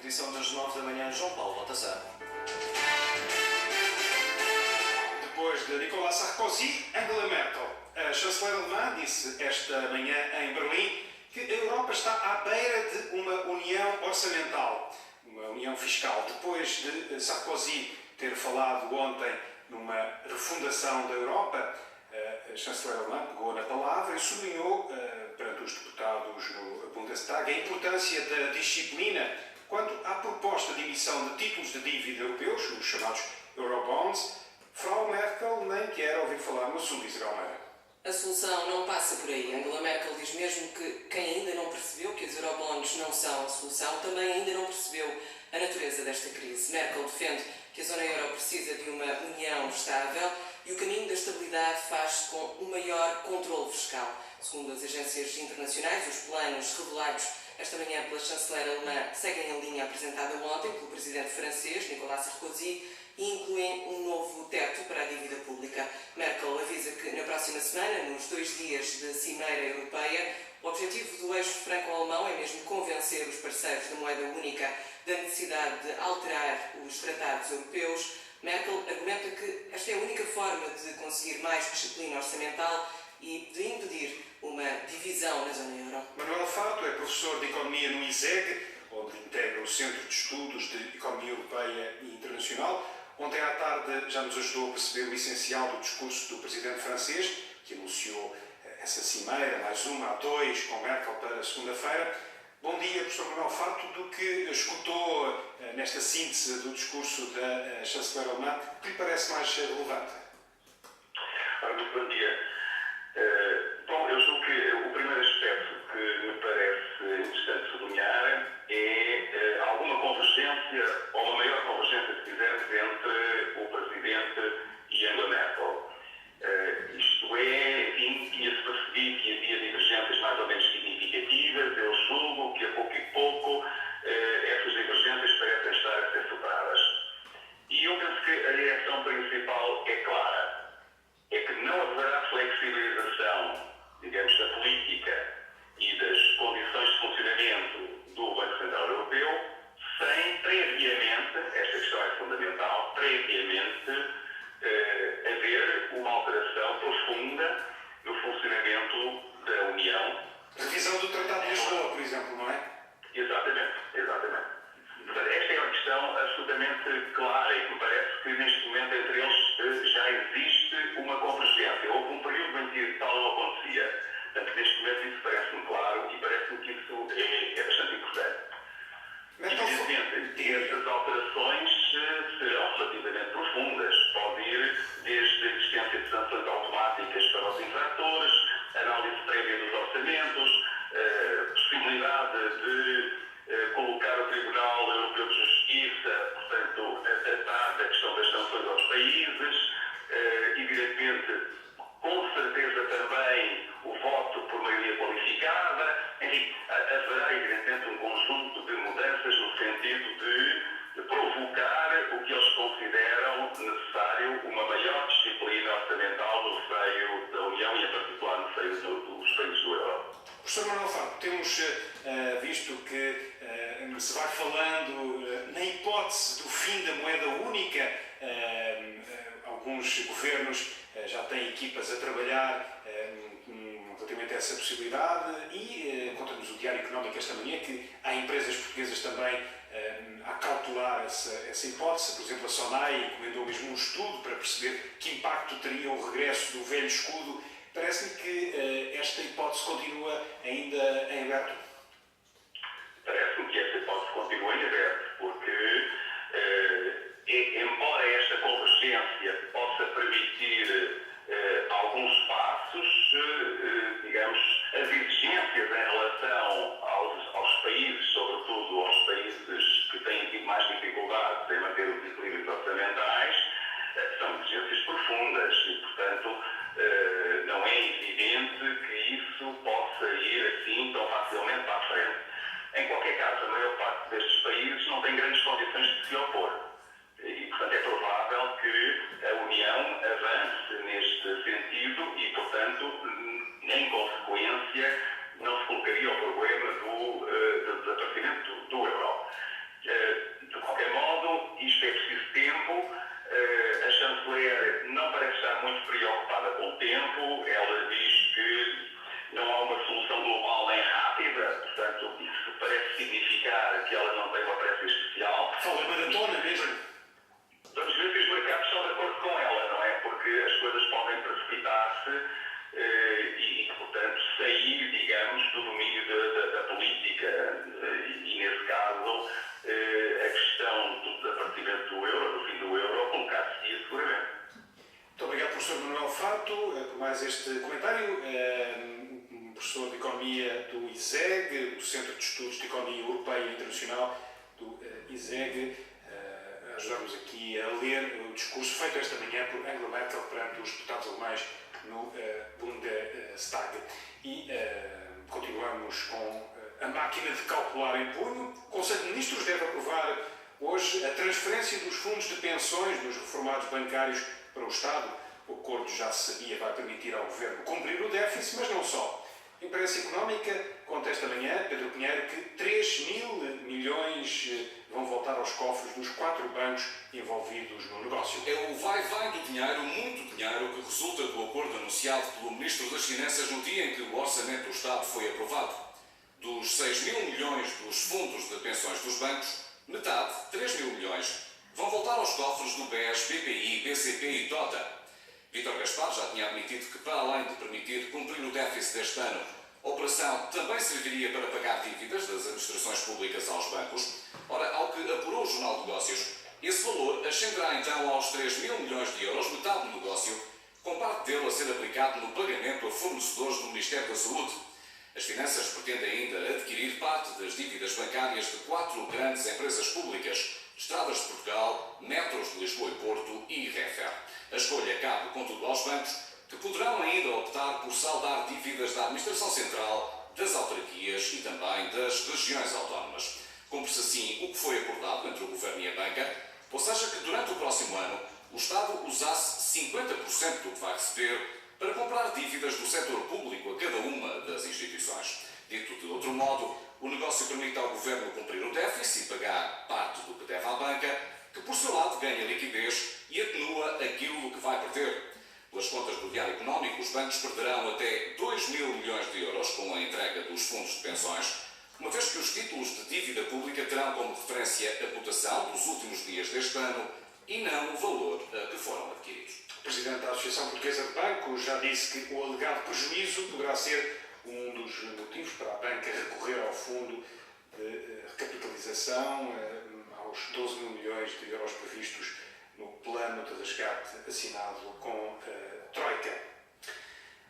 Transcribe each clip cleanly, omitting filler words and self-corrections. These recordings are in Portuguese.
edição das 9 da manhã, João Paulo Baltazar. Depois de Nicolas Sarkozy, Angela Merkel. A chanceler alemã disse esta manhã em Berlim que a Europa está à beira de uma união orçamental, uma união fiscal. Depois de Sarkozy ter falado ontem numa refundação da Europa, a chanceler alemã pegou na palavra e sublinhou perante os deputados no Bundestag a importância da disciplina quanto à proposta de emissão de títulos de dívida europeus, os chamados Eurobonds. Frau Merkel nem quer ouvir falar no assunto, Isabel Meira. A solução não passa por aí. Angela Merkel diz mesmo que quem ainda não percebeu que os Eurobonds não são a solução, também ainda não percebeu a natureza desta crise. Merkel defende que a zona euro precisa de uma união estável e o caminho da estabilidade faz-se com um maior controle fiscal. Segundo as agências internacionais, os planos revelados esta manhã pela chanceler alemã seguem a linha apresentada ontem pelo presidente francês, Nicolas Sarkozy, e incluem um novo teto para a dívida pública. Merkel avisa que na próxima semana, nos 2 dias de Cimeira Europeia, o objetivo do eixo franco-alemão é mesmo convencer os parceiros da moeda única da necessidade de alterar os tratados europeus. Merkel argumenta que esta é a única forma de conseguir mais disciplina orçamental e de impedir uma divisão na zona euro. Manuel Fato é professor de Economia no ISEG, onde integra o Centro de Estudos de Economia Europeia e Internacional. Ontem à tarde já nos ajudou a perceber o essencial do discurso do presidente francês, que anunciou essa cimeira, mais uma, a 2, com Merkel para segunda-feira. Bom dia, professor Manuel Fato, do que escutou nesta síntese do discurso da chanceler alemã, que lhe parece mais relevante? Muito bom dia. Bom, eu julgo que o primeiro aspecto que me parece interessante sublinhar é alguma convergência, ou uma maior convergência, se quisermos, entre o Presidente e Angela Merkel. Isto é, enfim, tinha-se percebido que havia divergências mais ou menos significativas. Eu julgo que a pouco e pouco essas divergências parecem estar a ser superadas. E eu penso que a direção principal é clara. É que não haverá flexibilização, digamos, da política e das condições de funcionamento do Banco Central Europeu sem, previamente, esta questão é fundamental, previamente haver uma alteração profunda no funcionamento da União. Revisão do Tratado de Lisboa, por exemplo, não é? Exatamente, exatamente. Portanto, esta é uma questão absolutamente clara e que me parece que neste momento entre eles já existe uma convergência. Houve um período em que tal não acontecia. Portanto, neste momento isso parece-me claro e parece-me que isso é bastante importante. Evidentemente que estas alterações serão relativamente profundas. Pode ir desde a existência de sanções automáticas para os infratores, análise prévia dos orçamentos, possibilidade de colocar o Tribunal Europeu de Justiça, portanto, a tratar da questão das sanções aos países, evidentemente, com certeza também o voto por maioria qualificada, enfim, haverá evidentemente um conjunto de mudanças no sentido de provocar o que eles consideram necessário, uma maior disciplina orçamental no seio da União e em particular no seio dos países do Euro. Professor Manuel Fato, temos visto que se vai falando na hipótese do fim da moeda única. Alguns governos já têm equipas a trabalhar relativamente a essa possibilidade e conta-nos o Diário Económico esta manhã que há empresas portuguesas também a cautelar essa hipótese. Por exemplo, a SONAI encomendou mesmo um estudo para perceber que impacto teria o regresso do velho escudo. Parece-me que esta hipótese continua ainda em aberto. Parece-me que esta hipótese continua em aberto, porque embora esta convergência possa permitir alguns passos, digamos, as exigências em relação aos países, sobretudo aos países que têm tido mais dificuldades em manter os equilíbrios orçamentais, são exigências profundas e, portanto, não é evidente que isso possa ir assim tão facilmente para a frente. Em qualquer caso, a maior parte destes países não tem grandes condições de se opor. E, portanto, é provável que a União avance neste sentido e, portanto, em consequência, não se colocaria o problema do desaparecimento do euro. tona mesmo. Vamos ver se os mercados estão de acordo com ela, não é? Porque as coisas podem precipitar-se e, portanto, sair, digamos, do domínio da política. E, nesse caso, a questão do aparecimento do euro, do fim do euro, colocar-se-ia seguramente. Muito obrigado, professor Manuel Fato, por mais este comentário. Professor de Economia do ISEG, do Centro de Estudos de Economia Europeia e Internacional do ISEG, ajudamos aqui a ler o discurso feito esta manhã por Angela Merkel perante os deputados alemães no Bundestag. E continuamos com a máquina de calcular em punho. O Conselho de Ministros deve aprovar hoje a transferência dos fundos de pensões dos reformados bancários para o Estado. O acordo, já se sabia, vai permitir ao Governo cumprir o déficit, mas não só. A imprensa económica conta esta manhã, Pedro Pinheiro, que 3.000 milhões vão voltar aos cofres dos 4 bancos envolvidos no negócio. É o vai-vai do dinheiro, muito dinheiro, que resulta do acordo anunciado pelo Ministro das Finanças no dia em que o Orçamento do Estado foi aprovado. Dos 6.000 milhões dos fundos de pensões dos bancos, metade, 3.000 milhões, vão voltar aos cofres do BES, BPI, BCP e TOTA. Vítor Gaspar já tinha admitido que, para além de permitir cumprir o déficit deste ano, a operação também serviria para pagar dívidas das administrações públicas aos bancos. Ora, ao que apurou o Jornal de Negócios, esse valor ascenderá então aos 3.000 milhões de euros, metade do negócio, com parte dele a ser aplicado no pagamento a fornecedores do Ministério da Saúde. As Finanças pretendem ainda adquirir parte das dívidas bancárias de 4 grandes empresas públicas: Estradas de Portugal, Metros de Lisboa e Porto e Renfer. A escolha cabe, contudo, aos bancos, que poderão ainda optar por saldar dívidas da Administração Central, das autarquias e também das regiões autónomas. Cumpre-se assim o que foi acordado entre o Governo e a banca, ou seja, que durante o próximo ano o Estado usasse 50% do que vai receber para comprar dívidas do setor público a cada uma das instituições. Dito de outro modo, o negócio permite ao Governo cumprir o déficit e pagar parte do que deve à banca, que por seu lado ganha liquidez e atenua aquilo que vai perder. Pelas contas do Diário Económico, os bancos perderão até 2.000 milhões de euros com a entrega dos fundos de pensões, uma vez que os títulos de dívida pública terão como referência a cotação dos últimos dias deste ano e não o valor a que foram adquiridos. O Presidente da Associação Portuguesa de Bancos já disse que o alegado prejuízo poderá ser um dos motivos para a banca recorrer ao fundo de recapitalização, aos 12.000 milhões de euros previstos no plano de resgate assinado com a Troika.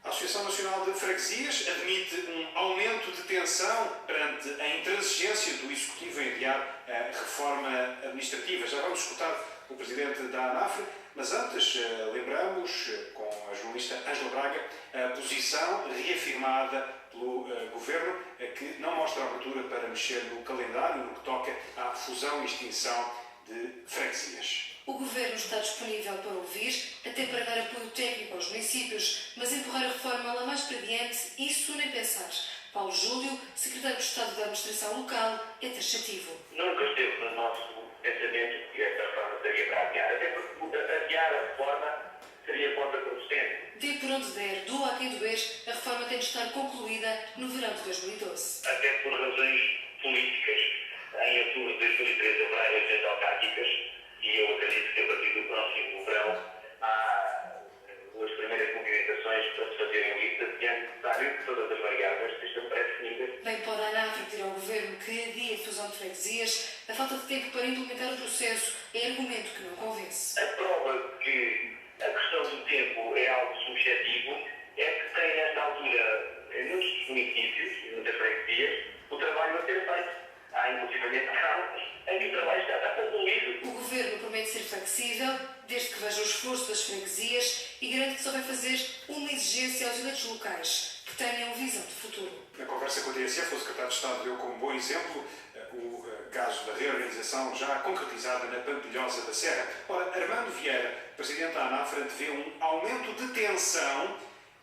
A Associação Nacional de Freguesias admite um aumento de tensão perante a intransigência do Executivo em enviar a reforma administrativa. Já vamos escutar o Presidente da ANAFRE, mas antes lembramos, com a jornalista Ângela Braga, a posição reafirmada pelo Governo, que não mostra abertura para mexer no calendário no que toca à fusão e extinção de freguesias. O Governo está disponível para ouvir, até para dar apoio técnico aos municípios, mas empurrar a reforma lá mais para diante, isso nem pensar. Paulo Júlio, Secretário de Estado da Administração Local, é taxativo. Nunca esteve no nosso pensamento que esta reforma seria para adiar, até porque adiar a reforma seria contraproducente. Dê por onde der, doa a quem doer, a reforma tem de estar concluída no verão de 2012. Até por razões políticas, em outubro de 2013 haverá eleições autárquicas e eu acredito que a partir do próximo verão há as primeiras movimentações para se fazerem listas e é necessário que todas as variáveis estejam pré-definidas. Bem pode a ANAFRE pedir ao Governo que adie a fusão de freguesias. A falta de tempo para implementar o processo é argumento que não convence. A prova de que a questão do tempo é algo subjetivo é que tem nesta altura, em muitos municípios, em muitas freguesias, o trabalho a ser feito. Há inclusivamente casos em que o trabalho está concluído. O Governo promete ser flexível, desde que veja o esforço das freguesias e garante que só vai fazer uma exigência aos eleitos locais, que tenham visão de futuro. Na conversa com a TSF, o Secretário de Estado deu como bom exemplo o caso da reorganização já concretizada na Pampilhosa da Serra. Ora, Armando Vieira, Presidente da ANAFRE, vê um aumento de tensão,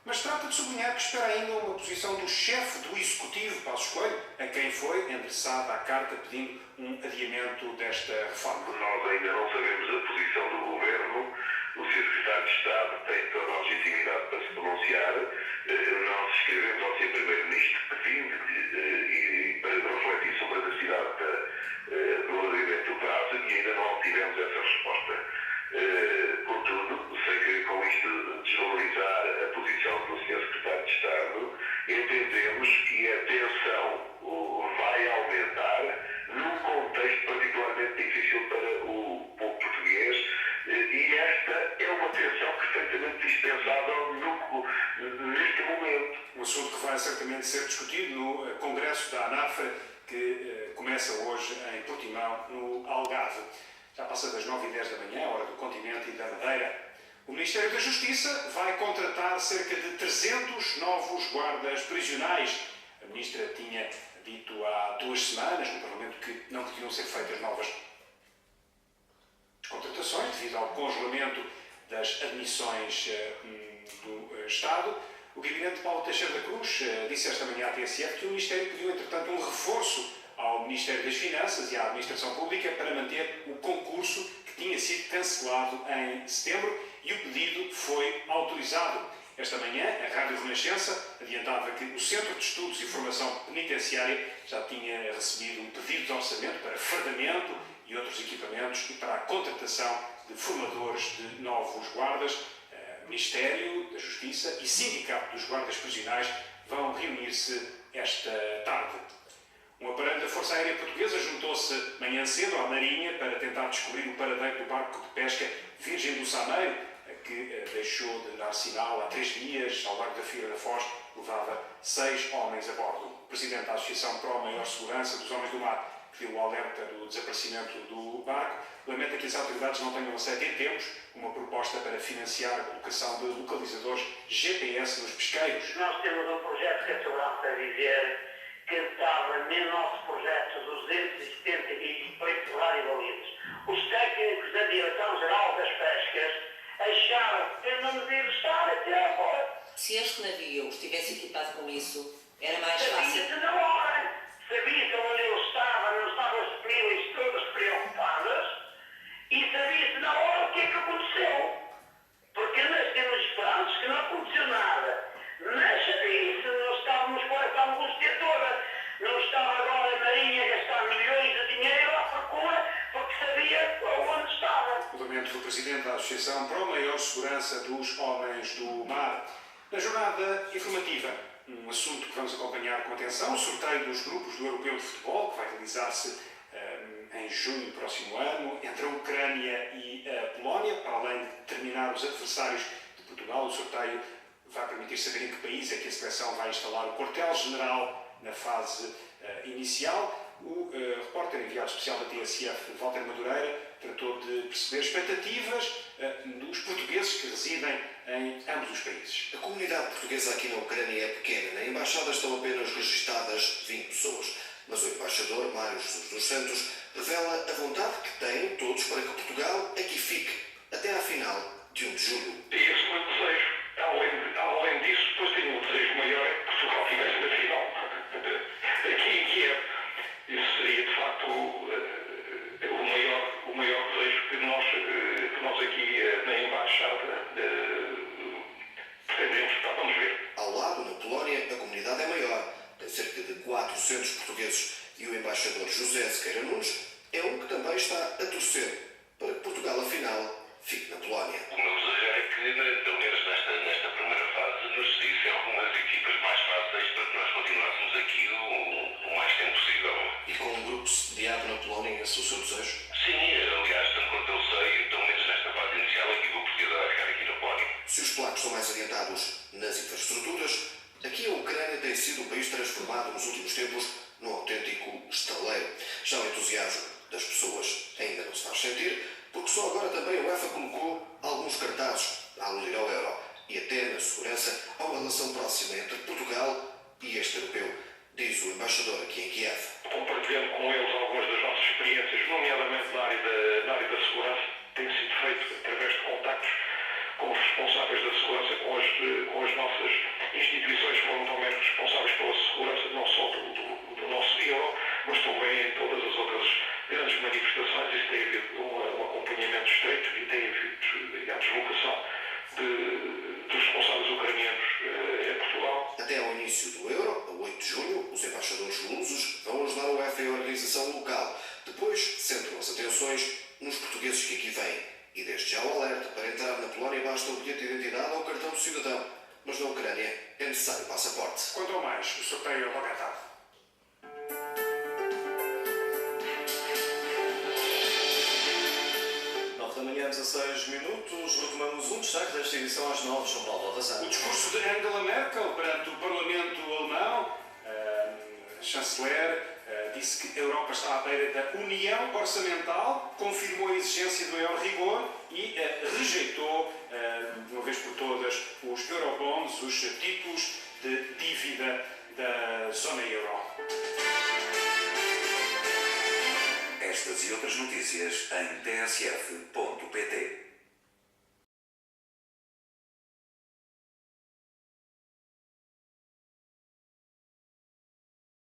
mas trata de sublinhar que espera ainda uma posição do chefe do Executivo, Passos Coelho, a quem foi endereçada a carta pedindo um adiamento desta reforma. Nós ainda não sabemos a posição do Governo. O Sr. Secretário de Estado tem toda a legitimidade para se pronunciar. Nós escrevemos ao Sr. Primeiro-Ministro pedindo-lhe para refletir sobre a necessidade do alargamento do prazo e ainda não congresso da ANAF, que começa hoje em Portimão, no Algarve. Já passa das 9h10 da manhã, hora do continente e da Madeira. O Ministério da Justiça vai contratar cerca de 300 novos guardas prisionais. A Ministra tinha dito há 2 semanas no Parlamento que não podiam ser feitas novas contratações devido ao congelamento das admissões do Estado. O gabinete de Paulo Teixeira da Cruz disse esta manhã à TSF que o Ministério pediu, entretanto, um reforço ao Ministério das Finanças e à Administração Pública para manter o concurso que tinha sido cancelado em setembro, e o pedido foi autorizado. Esta manhã, a Rádio Renascença adiantava que o Centro de Estudos e Formação Penitenciária já tinha recebido um pedido de orçamento para fardamento e outros equipamentos e para a contratação de formadores de novos guardas. Ministério da Justiça e Sindicato dos Guardas Prisionais vão reunir-se esta tarde. Um aparelho da Força Aérea Portuguesa juntou-se manhã cedo à Marinha para tentar descobrir o paradeiro do barco de pesca Virgem do Sameiro, que deixou de dar sinal há 3 dias ao largo da Figueira da Foz, levava 6 homens a bordo. O Presidente da Associação Pro Maior Segurança dos Homens do Mar pediu o alerta do desaparecimento do barco, lamenta que as autoridades não tenham aceito em tempos uma proposta para financiar a colocação de localizadores GPS nos pesqueiros. Nós temos um projeto que acabamos de dizer que estava no nosso projeto 278 radiobalidas. Os técnicos da Direção-Geral das Pescas acharam que não devia estar a tirar fora. Se este navio estivesse equipado com isso, era mais fácil. Sabia-se na hora. Sabia-se onde ele estava, não estavam as famílias todas preocupadas, e sabia-se na hora o que é que aconteceu. Porque nós temos esperanças que não aconteceu nada. Mas sabia-se, não estávamos com essa angústia toda. Não estava agora a Marinha a gastar milhões de dinheiro à procura, porque sabia onde estava. O lamento do Presidente da Associação Pro Maior Segurança dos Homens do Mar. Na jornada informativa, um assunto que vamos acompanhar com atenção, o sorteio dos grupos do Europeu de Futebol, que vai realizar-se em junho do próximo ano, entre a Ucrânia e a Polónia. Para além de determinar os adversários de Portugal, o sorteio vai permitir saber em que país é que a seleção vai instalar o quartel-general na fase inicial. O repórter enviado especial da TSF, Walter Madureira, tratou de perceber expectativas dos portugueses que residem em ambos os países. A comunidade portuguesa aqui na Ucrânia é pequena. Na embaixada estão apenas registadas 20 pessoas. Mas o embaixador Mário Jesus dos Santos revela a vontade que têm todos para que Portugal aqui fique até à final de 1 de julho. E esse foi o desejo. Além disso, depois tenho um desejo maior é que Portugal estivesse na final. Aqui em Kiev. Isso seria, de facto, o maior desejo que nós aqui na embaixada pretendemos. Vamos ver. Ao lado, na Polónia, a comunidade é maior. Tem cerca de 400 portugueses. E o embaixador José Sequeira Nunes é um que também está a torcer para que Portugal, afinal, fique na Polónia. O meu desejo era que, pelo menos nesta primeira fase, nos saíssem algumas equipas mais fáceis para que nós continuássemos aqui o mais tempo possível. E com um grupo sediado na Polónia, esse é o seu desejo? Sim, aliás, tanto quanto eu sei, pelo menos nesta fase inicial, a equipa portuguesa vai ficar aqui na Polónia. Se os polacos são mais adiantados nas infraestruturas, aqui a Ucrânia tem sido um país transformado nos últimos tempos num autêntico estaleiro. Já o entusiasmo das pessoas ainda não se faz sentir, porque só agora também a UEFA colocou alguns cartazes a aludir ao euro. E até na segurança há uma relação próxima entre Portugal e este europeu, diz o embaixador aqui em Kiev. Compartilhando com eles algumas das nossas experiências, nomeadamente na área da segurança, tem sido feito através de contactos com os responsáveis da segurança, com as nossas instituições que foram também responsáveis pela segurança, não só do nosso euro, mas também em todas as outras grandes manifestações. Isso tem havido um acompanhamento estreito e tem havido a deslocação dos responsáveis ucranianos em Portugal. Até ao início do euro, a 8 de junho, os embaixadores lusos vão ajudar a UEFA e a organização local. Depois centram as atenções nos portugueses que aqui vêm. E desde já o alerta: para entrar na Polónia basta o bilhete de identidade ou o cartão do cidadão. Mas na Ucrânia é necessário passaporte. Quanto ao mais, o sorteio é logo à tarde. Da manhã, 16 minutos, retomamos um destaque desta edição às 9, João Paulo Alvazar. O discurso de Angela Merkel perante o Parlamento alemão chanceler disse que a Europa está à beira da união orçamental, confirmou a exigência do maior rigor e rejeitou, de uma vez por todas, os eurobonds, os títulos de dívida da zona euro. Estas e outras notícias em tsf.pt.